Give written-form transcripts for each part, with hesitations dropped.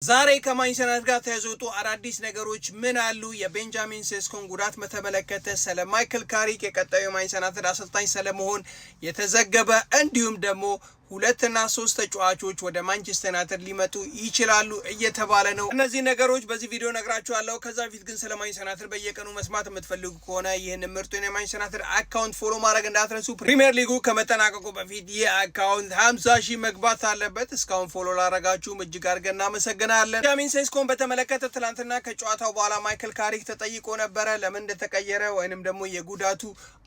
ዛሬ ከማንቸስተር ጋር ተያይዞ አዳዲስ ነገሮች ምን አሉ? የቤንጃሚን ሴስኮን ጉዳት በተመለከተ ስለ ማይክል ካሪክ የቀጣዩ ማንቸስተር አሰልጣኝ ስለመሆን የተዘገበ እንዲሁም ደግሞ 2 እና 3 ተጫዋቾች ወደ ማንቸስተር ዩናይትድ ሊመጡ ይችላሉ እየተባለ ነው። እነዚህ ነገሮች በዚህ ቪዲዮ ነግራችኋለሁ። ከዛ በፊት ግን ስለ ማንቸስተር ዩናይትድ በየቀኑ መስማት የምትፈልጉ ከሆነ ይህን ምርጡን የማንቸስተር ዩናይትድ አካውንት ፎሎ ማድረግ እንዳትረሱ። ፕሪሚየር ሊጉ ከመጠናቀቁ በፊት ይህ አካውንት 50,000 መግባት አለበት። እስካሁን ፎሎ ላረጋችሁም እጅግ አድርገን እናመሰግናለን። ቤንጃሚን ሴስኮን በተመለከተ ትናንትና ከጨዋታው በኋላ ማይክል ካሪክ ተጠይቆ ነበረ ለምን እንደተቀየረ ወይንም ደግሞ የጉዳቱ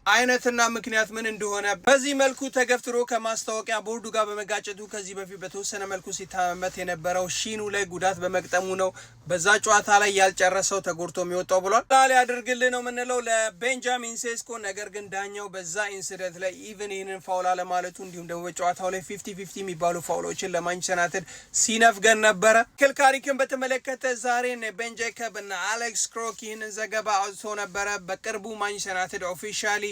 አይነትና ምክንያት ምን እንደሆነ። በዚህ መልኩ ተገፍትሮ ከማስታወቂያ ቦርዱ ጋር በመጋጨቱ ከዚህ በፊት በተወሰነ መልኩ ሲታመት የነበረው ሺኑ ላይ ጉዳት በመቅጠሙ ነው በዛ ጨዋታ ላይ ያልጨረሰው ተጎድቶ የሚወጣው ብሏል። ላሊ ያድርግልህ ነው የምንለው ለቤንጃሚን ሴስኮ። ነገር ግን ዳኛው በዛ ኢንሲደንት ላይ ኢቭን ይህንን ፋውል አለማለቱ እንዲሁም ደግሞ በጨዋታው ላይ 50-50 የሚባሉ ፋውሎችን ለማንቸስተር ዩናይትድ ሲነፍገን ነበረ። ማይክል ካሪክን በተመለከተ ዛሬ ቤን ጄኮብ እና አሌክስ ክሮክ ይህንን ዘገባ አውጥቶ ነበረ። በቅርቡ ማንቸስተር ዩናይትድ ኦፊሻሊ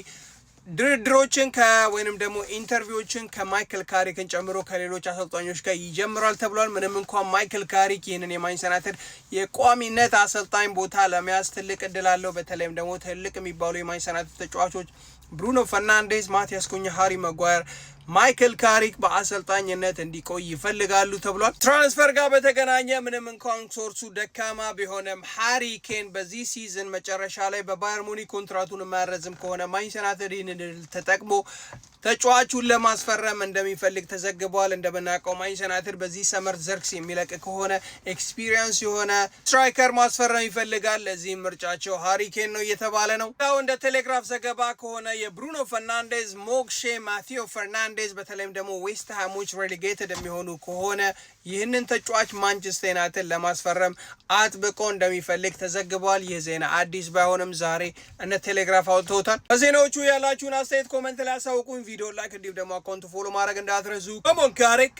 ድርድሮችን ወይንም ደግሞ ኢንተርቪዎችን ከማይክል ካሪክን ጨምሮ ከሌሎች አሰልጣኞች ጋር ይጀምራል ተብሏል። ምንም እንኳን ማይክል ካሪክ ይህንን የማንቸስተር ዩናይትድ የቋሚነት አሰልጣኝ ቦታ ለመያዝ ትልቅ እድል አለው። በተለይም ደግሞ ትልቅ የሚባሉ የማንቸስተር ዩናይትድ ተጫዋቾች ብሩኖ ፈርናንዴዝ፣ ማቲያስ ኩኛ፣ ሃሪ ማጓየር ማይክል ካሪክ በአሰልጣኝነት እንዲቆይ ይፈልጋሉ ተብሏል። ትራንስፈር ጋር በተገናኘ ምንም እንኳን ሶርሱ ደካማ ቢሆንም ሃሪ ኬን በዚህ ሲዝን መጨረሻ ላይ በባየር ሙኒክ ኮንትራቱን የማያረዝም ከሆነ ማንቸስተር ዩናይትድ ይህንን ተጠቅሞ ተጫዋቹን ለማስፈረም እንደሚፈልግ ተዘግቧል። እንደምናውቀው ማንቸስተር ዩናይትድ በዚህ ሰመር ዘርክስ የሚለቅ ከሆነ ኤክስፒሪየንስ የሆነ ስትራይከር ማስፈረም ይፈልጋል። ለዚህም ምርጫቸው ሃሪ ኬን ነው እየተባለ ነው። ያው እንደ ቴሌግራፍ ዘገባ ከሆነ የብሩኖ ፈርናንዴዝ፣ ሞክሼ፣ ማቴዎ ፈርናንዴዝ በተለይም ደግሞ ዌስት ሃሞች ሬሌጌትድ የሚሆኑ ከሆነ ይህንን ተጫዋች ማንቸስተር ዩናይትድ ለማስፈረም አጥብቆ እንደሚፈልግ ተዘግቧል። ይህ ዜና አዲስ ባይሆንም ዛሬ እነ ቴሌግራፍ አውጥተውታል። በዜናዎቹ ያላችሁን አስተያየት ኮመንት ላይ አሳውቁኝ። ቪዲዮ ላይክ እንዲሁም ደግሞ አካውንት ፎሎ ማድረግ እንዳትረሱ። ኮሞን ካሪክ